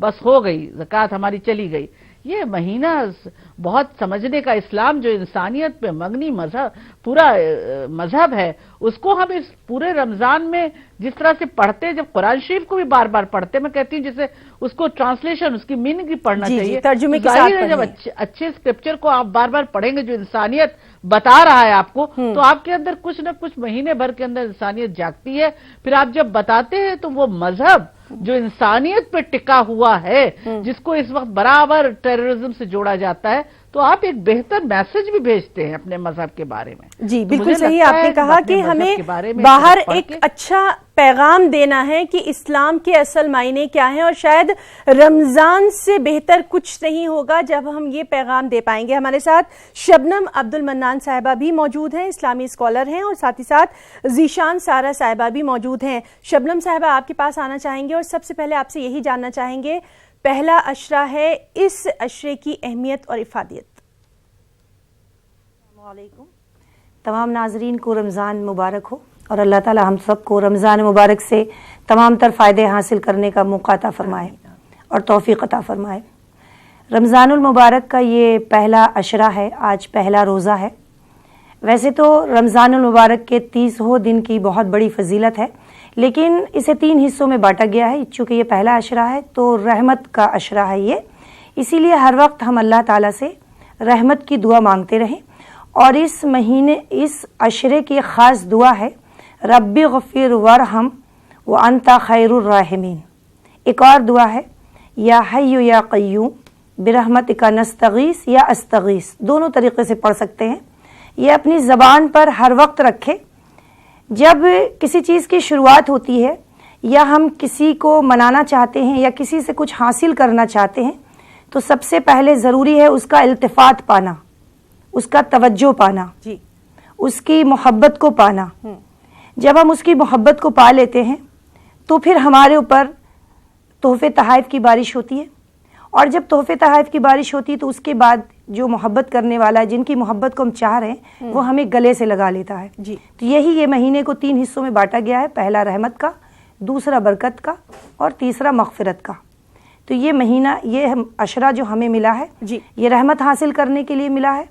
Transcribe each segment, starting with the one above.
بس ہو گئی زکوٰۃ ہماری چلی گئی. یہ مہینہ بہت سمجھنے کا، اسلام جو انسانیت پہ مبنی مذہب پورا مذہب ہے، اس کو ہم اس پورے رمضان میں جس طرح سے پڑھتے ہیں، جب قرآن شریف کو بھی بار بار پڑھتے ہیں، میں کہتی ہوں جسے اس کو ٹرانسلیشن، اس کی میننگ بھی پڑھنا چاہیے. ترجمے کے ساتھ ظاہر ہے جب اچھے اسکرپچر کو آپ بار بار پڑھیں گے جو انسانیت بتا رہا ہے آپ کو، تو آپ کے اندر کچھ نہ کچھ مہینے بھر کے اندر انسانیت جاگتی ہے. پھر آپ جب بتاتے ہیں تو وہ مذہب جو انسانیت پہ ٹکا ہوا ہے، جس کو اس وقت برابر ٹیررزم سے جوڑا جاتا ہے، تو آپ ایک بہتر میسج بھی بھیجتے ہیں اپنے مذہب کے بارے میں. جی بالکل صحیح آپ نے کہا کہ ہمیں باہر ایک اچھا پیغام دینا ہے کہ اسلام کے اصل معنی کیا ہیں، اور شاید رمضان سے بہتر کچھ نہیں ہوگا جب ہم یہ پیغام دے پائیں گے. ہمارے ساتھ شبنم عبد المنان صاحبہ بھی موجود ہیں، اسلامی اسکالر ہیں، اور ساتھ ہی ساتھ ذیشان سارا صاحبہ بھی موجود ہیں. شبنم صاحبہ آپ کے پاس آنا چاہیں گے، اور سب سے پہلے آپ سے یہی جاننا چاہیں گے، پہلا عشرہ ہے، اس عشرے کی اہمیت اور افادیت. السلام علیکم. تمام ناظرین کو رمضان مبارک ہو، اور اللہ تعالی ہم سب کو رمضان مبارک سے تمام تر فائدے حاصل کرنے کا موقع عطا فرمائے اور توفیق عطا فرمائے. رمضان المبارک کا یہ پہلا عشرہ ہے، آج پہلا روزہ ہے. ویسے تو رمضان المبارک کے 30 دن کی بہت بڑی فضیلت ہے، لیکن اسے 3 حصوں میں بانٹا گیا ہے. چونکہ یہ پہلا عشرہ ہے تو رحمت کا عشرہ ہے یہ، اسی لیے ہر وقت ہم اللہ تعالیٰ سے رحمت کی دعا مانگتے رہیں. اور اس مہینے، اس عشرے کی خاص دعا ہے ربی غفر ورحم وانت خیر الراحمین. ایک اور دعا ہے یا حی یا قیوم برحمتک نستغیث یا استغیث، دونوں طریقے سے پڑھ سکتے ہیں. یہ اپنی زبان پر ہر وقت رکھے. جب کسی چیز کی شروعات ہوتی ہے، یا ہم کسی کو منانا چاہتے ہیں، یا کسی سے کچھ حاصل کرنا چاہتے ہیں، تو سب سے پہلے ضروری ہے اس کا التفات پانا، اس کا توجہ پانا، اس کی محبت کو پانا. جب ہم اس کی محبت کو پا لیتے ہیں تو پھر ہمارے اوپر تحفے تحائف کی بارش ہوتی ہے. اور جب تحفے تحائف کی بارش ہوتی ہے تو اس کے بعد جو محبت کرنے والا ہے، جن کی محبت کو ہم چاہ رہے ہیں، وہ ہمیں گلے سے لگا لیتا ہے. تو یہی یہ مہینے کو 3 حصوں میں بانٹا گیا ہے، پہلا رحمت کا، دوسرا برکت کا، اور تیسرا مغفرت کا. تو یہ مہینہ، یہ عشرہ جو ہمیں ملا ہے، یہ رحمت حاصل کرنے کے لیے ملا ہے.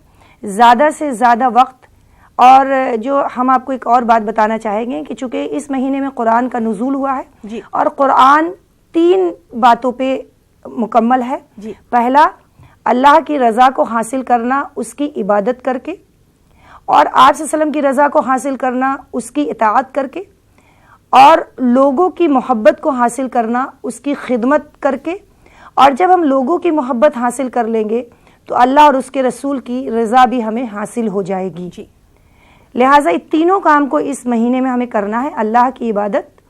زیادہ سے زیادہ وقت، اور جو ہم آپ کو ایک اور بات بتانا چاہیں گے کہ چونکہ اس مہینے میں قرآن کا نزول ہوا ہے، اور قرآن 3 باتوں پہ مکمل ہے. پہلا، اللہ کی رضا کو حاصل کرنا اس کی عبادت کر کے، اور آپ صلی اللہ علیہ وسلم کی رضا کو حاصل کرنا اس کی اطاعت کر کے، اور لوگوں کی محبت کو حاصل کرنا اس کی خدمت کر کے. اور جب ہم لوگوں کی محبت حاصل کر لیں گے تو اللہ اور اس کے رسول کی رضا بھی ہمیں حاصل ہو جائے گی. لہٰذا ان تینوں کام کو اس مہینے میں ہمیں کرنا ہے: اللہ کی عبادت،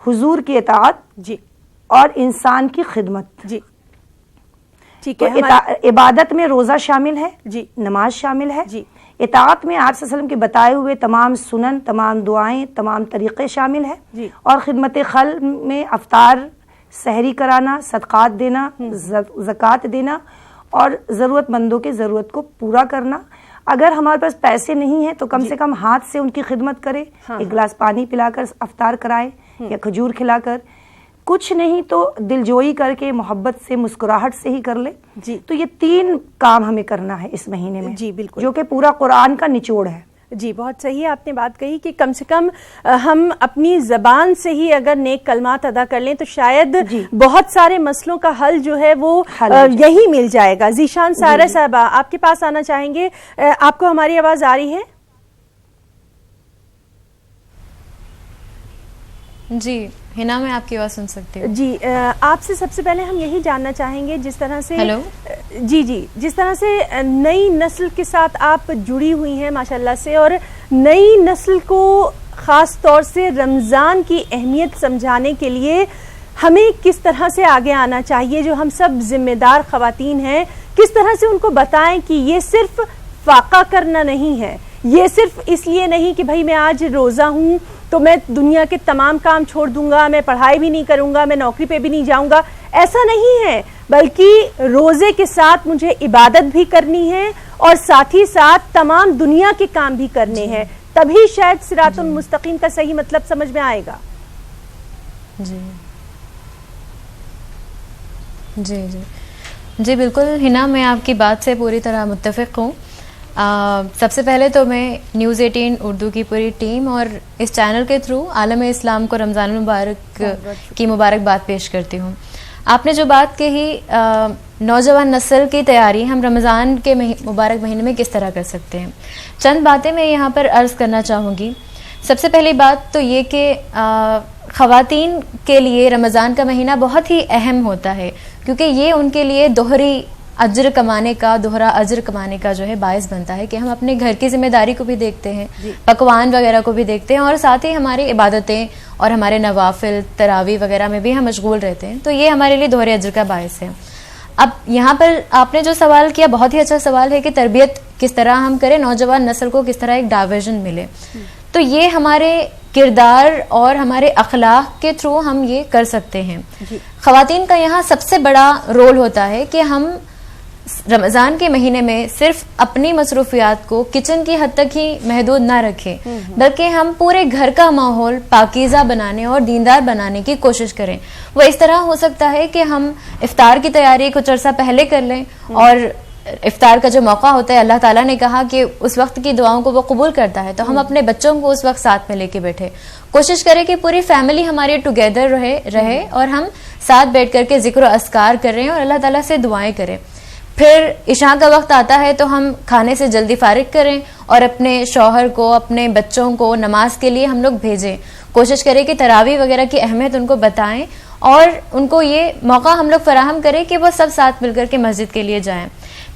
حضور کی اطاعت، اور انسان کی خدمت. ٹھیک ہے. عبادت میں روزہ شامل ہے، نماز شامل ہے. اطاعت میں آپ صلی اللہ علیہ وسلم کے بتائے ہوئے تمام سنن، تمام دعائیں، تمام طریقے شامل ہیں. اور خدمت خلق میں افطار، سحری کرانا، صدقات دینا، زکوٰۃ دینا، اور ضرورت مندوں کی ضرورت کو پورا کرنا. اگر ہمارے پاس پیسے نہیں ہیں تو کم سے کم ہاتھ سے ان کی خدمت کرے، ایک گلاس پانی پلا کر افطار کرائے، یا کھجور کھلا کر. کچھ نہیں تو دل جوئی کر کے، محبت سے، مسکراہٹ سے ہی کر لے. تو یہ 3 کام ہمیں کرنا ہے اس مہینے میں، بالکل، جو کہ پورا قرآن کا نچوڑ ہے. بہت صحیح آپ نے بات کہی کہ کم سے کم ہم اپنی زبان سے ہی اگر نیک کلمات ادا کر لیں تو شاید بہت سارے مسئلوں کا حل جو ہے وہ یہی مل جائے گا. ذیشان سارا صاحبہ آپ کے پاس آنا چاہیں گے. آپ کو ہماری آواز آ رہی ہے؟ جی ہنا، میں آپ کی آواز سن سکتی ہوں. جی آپ سے سب سے پہلے ہم یہی جاننا چاہیں گے، جس طرح سے جس طرح سے نئی نسل کے ساتھ آپ جڑی ہوئی ہیں ماشاءاللہ سے، اور نئی نسل کو خاص طور سے رمضان کی اہمیت سمجھانے کے لیے ہمیں کس طرح سے آگے آنا چاہیے؟ جو ہم سب ذمہ دار خواتین ہیں، کس طرح سے ان کو بتائیں کہ یہ صرف فاقہ کرنا نہیں ہے، یہ صرف اس لیے نہیں کہ بھائی میں آج روزہ ہوں تو میں دنیا کے تمام کام چھوڑ دوں گا، میں پڑھائی بھی نہیں کروں گا، میں نوکری پہ بھی نہیں جاؤں گا. ایسا نہیں ہے، بلکہ روزے کے ساتھ مجھے عبادت بھی کرنی ہے، اور ساتھ ہی ساتھ تمام دنیا کے کام بھی کرنے ہیں. تبھی شاید صراط المستقیم کا صحیح مطلب سمجھ میں آئے گا. جی جی جی بالکل ہنا، میں آپ کی بات سے پوری طرح متفق ہوں. سب سے پہلے تو میں نیوز 18 اردو کی پوری ٹیم اور اس چینل کے تھرو عالم اسلام کو رمضان المبارک کی مبارکباد پیش کرتی ہوں. آپ نے جو بات کہی نوجوان نسل کی تیاری ہم رمضان کے مبارک مہینے میں کس طرح کر سکتے ہیں، چند باتیں میں یہاں پر عرض کرنا چاہوں گی. سب سے پہلی بات تو یہ کہ خواتین کے لیے رمضان کا مہینہ بہت ہی اہم ہوتا ہے، کیونکہ یہ ان کے لیے دوہرا اجر کمانے کا جو ہے باعث بنتا ہے کہ ہم اپنے گھر کی ذمہ داری کو بھی دیکھتے ہیں، پکوان وغیرہ کو بھی دیکھتے ہیں، اور ساتھ ہی ہماری عبادتیں اور ہمارے نوافل تراویح وغیرہ میں بھی ہم مشغول رہتے ہیں. تو یہ ہمارے لیے دوہرے اجر کا باعث ہے. اب یہاں پر آپ نے جو سوال کیا بہت ہی اچھا سوال ہے کہ تربیت کس طرح ہم کریں، نوجوان نسل کو کس طرح ایک ڈائیورژن ملے. تو یہ ہمارے کردار اور ہمارے اخلاق کے تھرو ہم یہ کر سکتے ہیں. خواتین کا یہاں سب سے بڑا رول ہوتا ہے کہ ہم رمضان کے مہینے میں صرف اپنی مصروفیات کو کچن کی حد تک ہی محدود نہ رکھیں، بلکہ ہم پورے گھر کا ماحول پاکیزہ بنانے اور دیندار بنانے کی کوشش کریں. وہ اس طرح ہو سکتا ہے کہ ہم افطار کی تیاری کچھ عرصہ پہلے کر لیں، اور افطار کا جو موقع ہوتا ہے اللہ تعالیٰ نے کہا کہ اس وقت کی دعاؤں کو وہ قبول کرتا ہے، تو ہم اپنے بچوں کو اس وقت ساتھ میں لے کے بیٹھے، کوشش کریں کہ پوری فیملی ہماری ٹوگیدر رہے اور ہم ساتھ بیٹھ کر کے ذکر و اذکار کریں اور اللہ تعالیٰ سے دعائیں کریں. پھر عشاء کا وقت آتا ہے تو ہم کھانے سے جلدی فارغ کریں اور اپنے شوہر کو اپنے بچوں کو نماز کے لیے ہم لوگ بھیجیں. کوشش کریں کہ تراویح وغیرہ کی اہمیت ان کو بتائیں اور ان کو یہ موقع ہم لوگ فراہم کریں کہ وہ سب ساتھ مل کر کے مسجد کے لیے جائیں.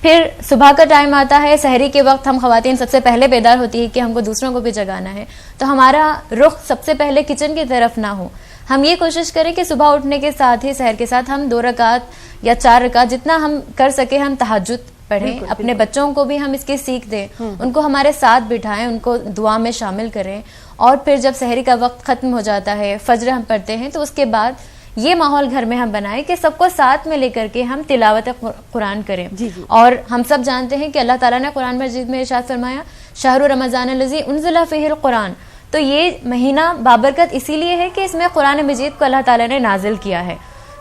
پھر صبح کا ٹائم آتا ہے، سحری کے وقت ہم خواتین سب سے پہلے بیدار ہوتی ہے کہ ہم کو دوسروں کو بھی جگانا ہے، تو ہمارا رخ سب سے پہلے کچن کی طرف نہ ہو. ہم یہ کوشش کریں کہ صبح اٹھنے کے ساتھ ہی سحر کے ساتھ ہم 2 رکعت یا 4 رکعت جتنا ہم کر سکے ہم تہجد پڑھیں. اپنے بچوں کو بھی ہم اس کی سیکھ دیں، ان کو ہمارے ساتھ بٹھائیں، ان کو دعا میں شامل کریں. اور پھر جب سحری کا وقت ختم ہو جاتا ہے، فجر ہم پڑھتے ہیں، تو اس کے بعد یہ ماحول گھر میں ہم بنائیں کہ سب کو ساتھ میں لے کر کے ہم تلاوت قرآن کریں. اور ہم سب جانتے ہیں کہ اللہ تعالیٰ نے قرآن مجید میں ارشاد فرمایا شہر رمضان الذی انزل فیہ القرآن. تو یہ مہینہ بابرکت اسی لیے ہے کہ اس میں قرآن مجید کو اللہ تعالیٰ نے نازل کیا ہے.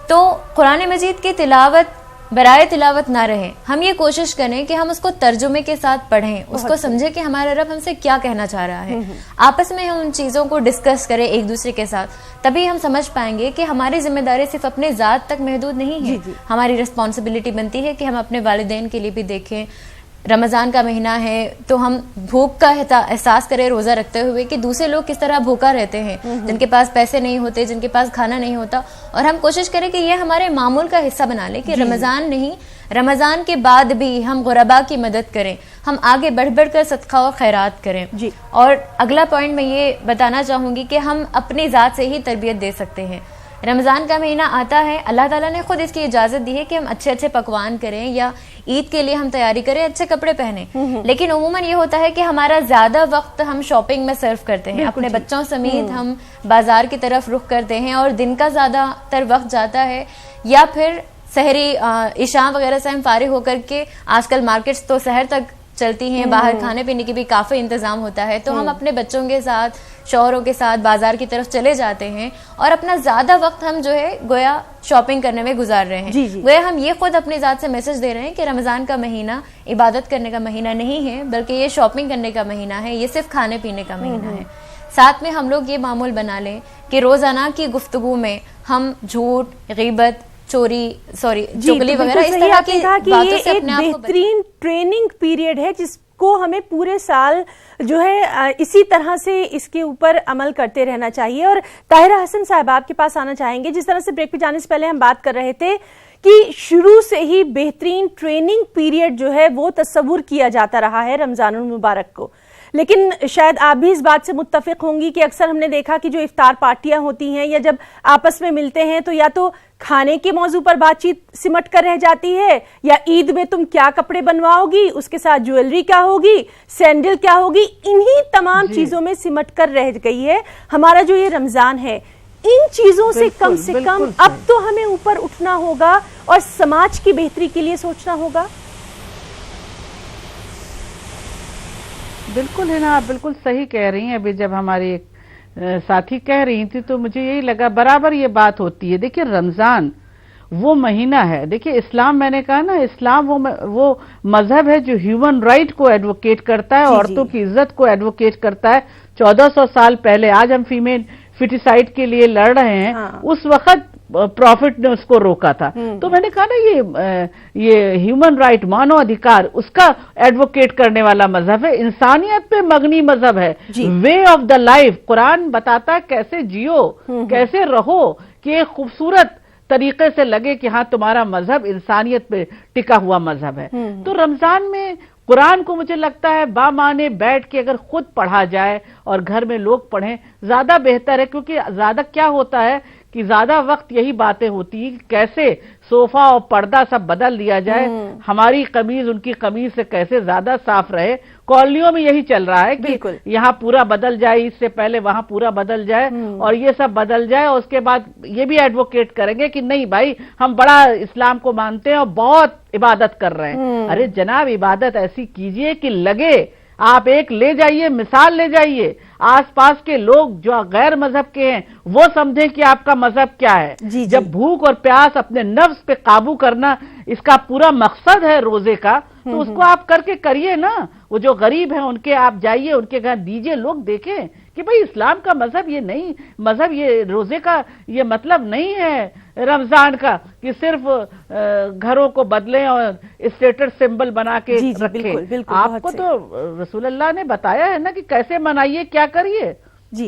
تو قرآن مجید کی تلاوت برائے تلاوت نہ رہے، ہم یہ کوشش کریں کہ ہم اس کو ترجمے کے ساتھ پڑھیں، اس کو سمجھیں کہ ہمارا رب ہم سے کیا کہنا چاہ رہا ہے. آپس میں ہم ان چیزوں کو ڈسکس کریں ایک دوسرے کے ساتھ، تبھی ہم سمجھ پائیں گے کہ ہماری ذمہ داری صرف اپنے ذات تک محدود نہیں ہے. ہماری رسپانسبلٹی بنتی ہے کہ ہم اپنے والدین کے لیے بھی دیکھیں. رمضان کا مہینہ ہے تو ہم بھوک کا احساس کریں روزہ رکھتے ہوئے کہ دوسرے لوگ کس طرح بھوکا رہتے ہیں، جن کے پاس پیسے نہیں ہوتے، جن کے پاس کھانا نہیں ہوتا، اور ہم کوشش کریں کہ یہ ہمارے معمول کا حصہ بنا لیں کہ رمضان نہیں، رمضان کے بعد بھی ہم غربا کی مدد کریں، ہم آگے بڑھ بڑھ کر صدقہ و خیرات کریں. اور اگلا پوائنٹ میں یہ بتانا چاہوں گی کہ ہم اپنی ذات سے ہی تربیت دے سکتے ہیں. رمضان کا مہینہ آتا ہے، اللہ تعالیٰ نے خود اس کی اجازت دی ہے کہ ہم اچھے اچھے پکوان کریں یا عید کے لیے ہم تیاری کریں، اچھے کپڑے پہنیں، لیکن عموماً یہ ہوتا ہے کہ ہمارا زیادہ وقت ہم شاپنگ میں صرف کرتے ہیں، اپنے بچوں سمیت ہم بازار کی طرف رخ کرتے ہیں اور دن کا زیادہ تر وقت جاتا ہے، یا پھر سحری عشاء وغیرہ سے ہم فارغ ہو کر کے، آج کل مارکیٹس تو سحر تک چلتی ہیں، باہر کھانے پینے کی بھی کافی انتظام ہوتا ہے، تو ہم اپنے بچوں کے ساتھ شوہروں کے ساتھ بازار کی طرف چلے جاتے ہیں اور اپنا زیادہ وقت ہم جو ہے گویا شاپنگ کرنے میں گزار رہے ہیں. گویا ہم یہ خود اپنی ذات سے میسج دے رہے ہیں کہ رمضان کا مہینہ عبادت کرنے کا مہینہ نہیں ہے، بلکہ یہ شاپنگ کرنے کا مہینہ ہے، یہ صرف کھانے پینے کا مہینہ ہے. ساتھ میں ہم لوگ یہ معمول بنا لیں کہ روزانہ کی گفتگو میں ہم جھوٹ، غیبت، چغلی وغیرہ اس طرح کی باتوں سے اپنے آپ کو بہترین ٹریننگ پیریڈ ہے جس کو ہمیں پورے سال جو ہے اسی طرح سے اس کے اوپر عمل کرتے رہنا چاہیے. اور طاہرہ حسن صاحب آپ کے پاس آنا چاہیں گے. جس طرح سے بریک پہ جانے سے پہلے ہم بات کر رہے تھے کہ شروع سے ہی بہترین ٹریننگ پیریڈ جو ہے وہ تصور کیا جاتا رہا ہے رمضان المبارک کو، لیکن شاید آپ بھی اس بات سے متفق ہوں گی کہ اکثر ہم نے دیکھا کہ جو افطار پارٹیاں ہوتی ہیں یا جب آپس میں ملتے ہیں تو یا تو کھانے کے موضوع پر بات چیت سمٹ کر رہ جاتی ہے، یا عید میں تم کیا کپڑے بنواؤ گی، اس کے ساتھ جویلری کیا ہوگی، سینڈل کیا ہوگی، انہی تمام چیزوں میں سمٹ کر رہ گئی ہے ہمارا جو یہ رمضان ہے. ان چیزوں سے کم اب تو ہمیں اوپر اٹھنا ہوگا اور سماج کی بہتری کے لیے سوچنا ہوگا. بالکل ہے نا، آپ بالکل صحیح کہہ رہی ہیں. ابھی جب ہماری ایک ساتھی کہہ رہی تھی تو مجھے یہی لگا برابر یہ بات ہوتی ہے. دیکھیں رمضان وہ مہینہ ہے. دیکھیے اسلام, میں نے کہا نا, اسلام وہ مذہب ہے جو ہیومن رائٹ کو ایڈوکیٹ کرتا ہے, عورتوں کی عزت کو ایڈوکیٹ کرتا ہے. 1400 سال پہلے, آج ہم فیمیل فیٹیسائڈ کے لیے لڑ رہے ہیں, اس وقت پروفٹ نے اس کو روکا تھا. تو میں نے کہا نا یہ ہیومن رائٹ, مانو ادھیکار, اس کا ایڈوکیٹ کرنے والا مذہب ہے, انسانیت پہ مبنی مذہب ہے. وے آف دا لائف, قرآن بتاتا ہے کیسے جیو, کیسے رہو, کہ ایک خوبصورت طریقے سے لگے کہ ہاں تمہارا مذہب انسانیت پہ ٹکا ہوا مذہب ہے. تو رمضان میں قرآن کو مجھے لگتا ہے بامانے بیٹھ کے اگر خود پڑھا جائے اور گھر میں لوگ پڑھیں زیادہ بہتر ہے, کیونکہ زیادہ کیا ہوتا ہے کہ زیادہ وقت یہی باتیں ہوتی ہیں کیسے صوفہ اور پردہ سب بدل دیا جائے, ہماری قمیض ان کی قمیض سے کیسے زیادہ صاف رہے. کالونیوں میں یہی چل رہا ہے کہ یہاں پورا بدل جائے, اس سے پہلے وہاں پورا بدل جائے, اور یہ سب بدل جائے, اور اس کے بعد یہ بھی ایڈوکیٹ کریں گے کہ نہیں بھائی ہم بڑا اسلام کو مانتے ہیں اور بہت عبادت کر رہے ہیں. ارے جناب, عبادت ایسی کیجئے کہ لگے, آپ ایک لے جائیے, مثال لے جائیے, آس پاس کے لوگ جو غیر مذہب کے ہیں وہ سمجھیں کہ آپ کا مذہب کیا ہے. جب بھوک اور پیاس, اپنے نفس پہ قابو کرنا اس کا پورا مقصد ہے روزے کا, تو اس کو آپ کر کے کریے نا. وہ جو غریب ہیں ان کے آپ جائیے, ان کے گھر دیجئے, لوگ دیکھیں کہ بھئی اسلام کا مذہب یہ نہیں, مذہب یہ روزے کا یہ مطلب نہیں ہے رمضان کا کہ صرف گھروں کو بدلیں اور اسٹیٹس سمبل بنا کے رکھیں. آپ کو تو رسول اللہ نے بتایا ہے نا کہ کیسے منائیے, کیا کریے.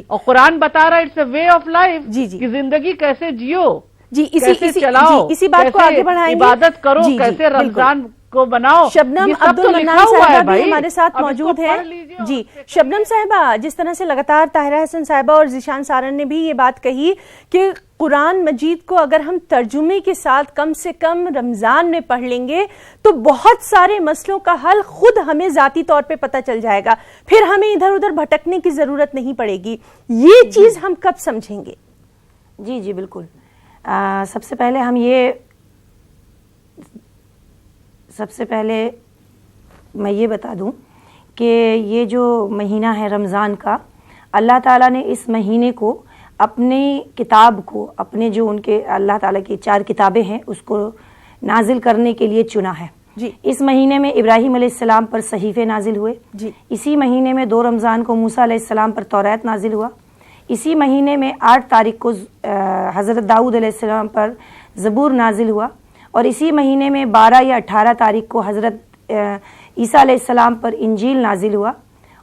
اور قرآن بتا رہا ہے it's a way of life, کہ زندگی کیسے جیو, کیسے چلاؤ, اسی بات کو آگے بڑھائیں گے, عبادت کرو, کیسے رمضان کو بناؤ. شبنم عبدالمنان صاحبہ بھی ہمارے ساتھ موجود ہیں. جی شبنم صاحبہ, جس طرح سے لگاتار طاہرہ حسن صاحبہ اور ذیشان سارن نے بھی یہ بات کہی کہ قرآن مجید کو اگر ہم ترجمے کے ساتھ کم سے کم رمضان میں پڑھ لیں گے تو بہت سارے مسئلوں کا حل خود ہمیں ذاتی طور پہ پتہ چل جائے گا, پھر ہمیں ادھر ادھر بھٹکنے کی ضرورت نہیں پڑے گی. یہ چیز ہم کب سمجھیں گے؟ جی بالکل. سب سے پہلے میں یہ بتا دوں کہ یہ جو مہینہ ہے رمضان کا, اللہ تعالیٰ نے اس مہینے کو اپنی کتاب کو, اپنے جو ان کے اللہ تعالیٰ کی 4 کتابیں ہیں اس کو نازل کرنے کے لیے چنا ہے. اس مہینے میں ابراہیم علیہ السلام پر صحیفے نازل ہوئے. اسی مہینے میں 2 رمضان کو موسیٰ علیہ السلام پر توریت نازل ہوا. اسی مہینے میں 8 تاریخ کو حضرت داؤد علیہ السلام پر زبور نازل ہوا. اور اسی مہینے میں 12 یا 18 تاریخ کو حضرت عیسیٰ علیہ السلام پر انجیل نازل ہوا.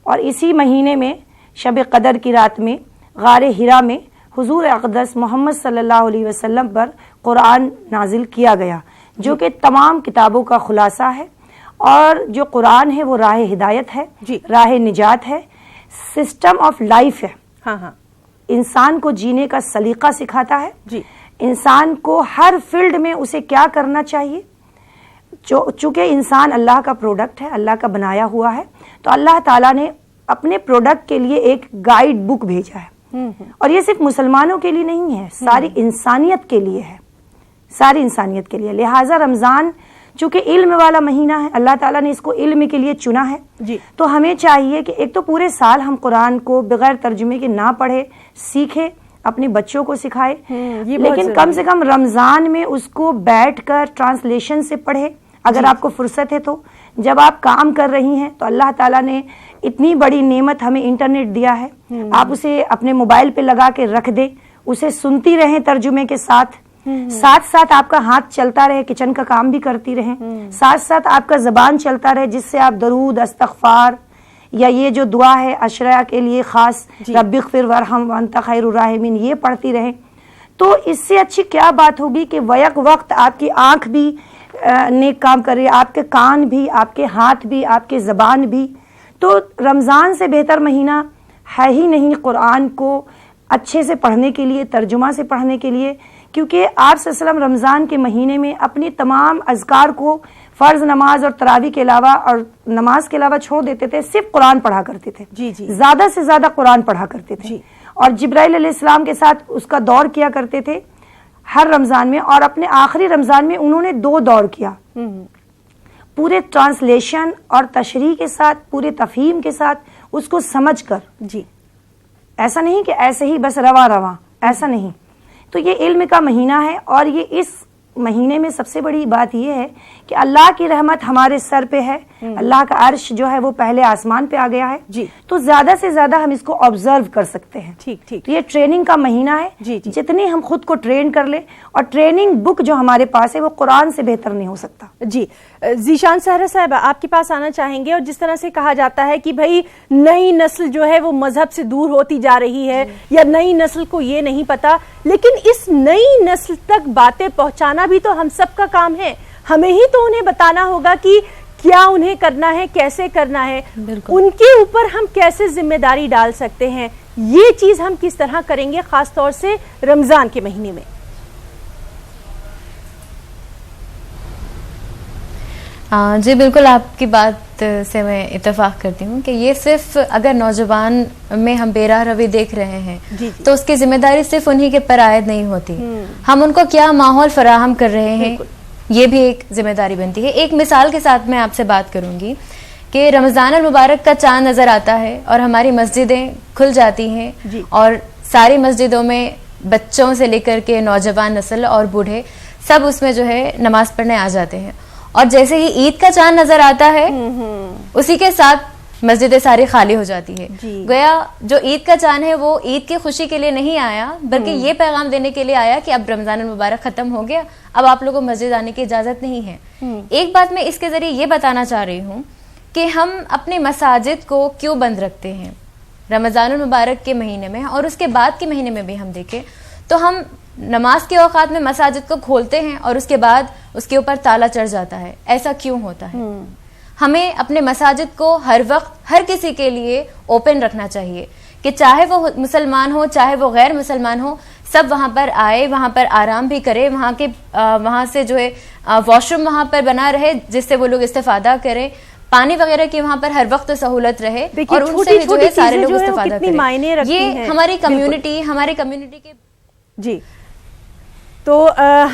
اور اسی مہینے میں شب قدر کی رات میں غار حرا میں حضور اقدس محمد صلی اللہ علیہ وسلم پر قرآن نازل کیا گیا, جو کہ تمام کتابوں کا خلاصہ ہے. اور جو قرآن ہے وہ راہ ہدایت ہے, راہ نجات ہے, سسٹم آف لائف ہے. انسان کو جینے کا سلیقہ سکھاتا ہے. انسان کو ہر فیلڈ میں اسے کیا کرنا چاہیے. چونکہ انسان اللہ کا پروڈکٹ ہے, اللہ کا بنایا ہوا ہے, تو اللہ تعالیٰ نے اپنے پروڈکٹ کے لیے ایک گائیڈ بک بھیجا ہے. اور یہ صرف مسلمانوں کے لیے نہیں ہے, ساری انسانیت کے لیے ہے, ساری انسانیت کے لیے. لہٰذا رمضان چونکہ علم والا مہینہ ہے, اللہ تعالیٰ نے اس کو علم کے لیے چنا ہے. تو ہمیں چاہیے کہ ایک تو پورے سال ہم قرآن کو بغیر ترجمے کے نہ پڑھے, سیکھے, اپنے بچوں کو سکھائے, لیکن کم سے کم رمضان میں اس کو بیٹھ کر ٹرانسلیشن سے پڑھے اگر آپ کو فرصت ہے تو. جب آپ کام کر رہی ہیں تو اللہ تعالیٰ نے اتنی بڑی نعمت ہمیں انٹرنیٹ دیا ہے, آپ اسے اپنے موبائل پہ لگا کے رکھ دیں, اسے سنتی رہیں ترجمے کے ساتھ, ساتھ ساتھ آپ کا ہاتھ چلتا رہے, کچن کا کام بھی کرتی رہیں, ساتھ ساتھ آپ کا زبان چلتا رہے, جس سے آپ درود, استغفار یا یہ جو دعا ہے عشرہ کے لیے خاص, رب اغفر وارحم وانت خیر الراحمین, یہ پڑھتی رہیں. تو اس سے اچھی کیا بات ہوگی کہ بیک وقت آپ کی آنکھ بھی نیک کام کر رہی ہے, آپ کے کان بھی, آپ کے ہاتھ بھی, آپ کے زبان بھی. تو رمضان سے بہتر مہینہ ہے ہی نہیں قرآن کو اچھے سے پڑھنے کے لیے, ترجمہ سے پڑھنے کے لیے. کیونکہ آپ صلی اللہ علیہ وسلم رمضان کے مہینے میں اپنی تمام اذکار کو فرض نماز اور تراویح کے علاوہ اور نماز کے علاوہ چھوڑ دیتے تھے, صرف قرآن پڑھا کرتے تھے. زیادہ سے زیادہ قرآن پڑھا کرتے تھے. اور جبرائیل علیہ السلام کے ساتھ اس کا دور کیا کرتے تھے ہر رمضان میں. اور اپنے آخری رمضان میں انہوں نے 2 دور کیا, پورے ٹرانسلیشن اور تشریح کے ساتھ, پورے تفہیم کے ساتھ, اس کو سمجھ کر. ایسا نہیں کہ ایسے ہی بس رواں رواں, ایسا نہیں. تو یہ علم کا مہینہ ہے, اور یہ اس مہینے میں سب سے بڑی بات یہ ہے کہ اللہ کی رحمت ہمارے سر پہ ہے, اللہ کا عرش جو ہے وہ پہلے آسمان پہ آ گیا ہے جی. تو زیادہ سے زیادہ ہم اس کو آبزرو کر سکتے ہیں. ٹھیک ٹھیک. تو یہ ٹریننگ کا مہینہ ہے. جی جی. جتنی ہم خود کو ٹرین کر لیں, اور ٹریننگ بک جو ہمارے پاس ہے وہ قرآن سے بہتر نہیں ہو سکتا. جی ذیشان سہرا صاحب آپ کے پاس آنا چاہیں گے. اور جس طرح سے کہا جاتا ہے کہ بھائی نئی نسل جو ہے وہ مذہب سے دور ہوتی جا رہی ہے, یا نئی نسل کو یہ نہیں پتا, لیکن اس نئی نسل تک باتیں پہنچانا بھی تو ہم سب کا کام ہے. ہمیں ہی تو انہیں بتانا ہوگا کہ کیا انہیں کرنا ہے, کیسے کرنا ہے, ان کے اوپر ہم کیسے ذمہ داری ڈال سکتے ہیں. یہ چیز ہم کس طرح کریں گے, خاص طور سے رمضان کے مہینے میں؟ جی بالکل, آپ کی بات سے میں اتفاق کرتی ہوں کہ یہ صرف اگر نوجوان میں ہم بے راہ روی دیکھ رہے ہیں تو اس کی ذمہ داری صرف انہی کے پر عائد نہیں ہوتی. ہم ان کو کیا ماحول فراہم کر رہے ہیں یہ بھی ایک ذمہ داری بنتی ہے. ایک مثال کے ساتھ میں آپ سے بات کروں گی کہ رمضان المبارک کا چاند نظر آتا ہے اور ہماری مسجدیں کھل جاتی ہیں, اور ساری مسجدوں میں بچوں سے لے کر کے نوجوان نسل اور بوڑھے سب اس میں جو ہے نماز پڑھنے آ جاتے ہیں. اور جیسے ہی عید کا چاند نظر آتا ہے اسی کے ساتھ مسجدیں ساری خالی ہو جاتی ہے. گویا جو عید کا چاند ہے وہ عید کی خوشی کے لیے نہیں آیا, بلکہ یہ پیغام دینے کے لیے آیا کہ اب رمضان المبارک ختم ہو گیا, اب آپ لوگوں کو مسجد آنے کی اجازت نہیں ہے. ایک بات میں اس کے ذریعے یہ بتانا چاہ رہی ہوں کہ ہم اپنے مساجد کو کیوں بند رکھتے ہیں رمضان المبارک کے مہینے میں, اور اس کے بعد کے مہینے میں بھی ہم دیکھیں تو ہم نماز کے اوقات میں مساجد کو کھولتے ہیں اور اس کے بعد اس کے اوپر تالا چڑھ جاتا ہے. ایسا کیوں ہوتا ہے؟ ہمیں اپنے مساجد کو ہر وقت ہر کسی کے لیے اوپن رکھنا چاہیے کہ چاہے وہ مسلمان ہو چاہے وہ غیر مسلمان ہو, سب وہاں پر آئے, وہاں پر آرام بھی کرے, وہاں سے جو ہے واش روم وہاں پر بنا رہے جس سے وہ لوگ استفادہ کریں, پانی وغیرہ کی وہاں پر ہر وقت سہولت رہے, اور ان سے جو ہے سارے لوگ استفادہ کریں. یہ ہماری کمیونٹی کے جی. تو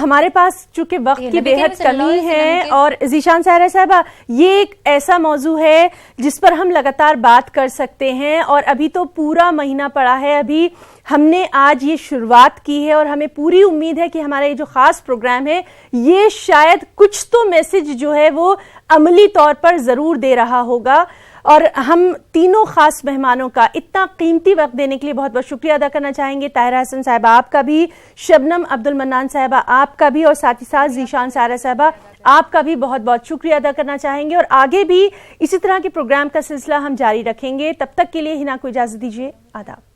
ہمارے پاس چونکہ وقت کی بے حد کمی ہے, اور ذیشان سہرا صاحبہ یہ ایک ایسا موضوع ہے جس پر ہم لگاتار بات کر سکتے ہیں, اور ابھی تو پورا مہینہ پڑا ہے. ابھی ہم نے آج یہ شروعات کی ہے اور ہمیں پوری امید ہے کہ ہمارا یہ جو خاص پروگرام ہے یہ شاید کچھ تو میسج جو ہے وہ عملی طور پر ضرور دے رہا ہوگا. اور ہم تینوں خاص مہمانوں کا اتنا قیمتی وقت دینے کے لیے بہت بہت شکریہ ادا کرنا چاہیں گے. طاہرہ حسن صاحبہ آپ کا بھی, شبنم عبد المنان صاحبہ آپ کا بھی, اور ساتھ ہی ساتھ ذیشان سہرا صاحبہ آپ کا بھی بہت بہت شکریہ ادا کرنا چاہیں گے. اور آگے بھی اسی طرح کے پروگرام کا سلسلہ ہم جاری رکھیں گے. تب تک کے لیے ہنا کو اجازت دیجیے. آداب.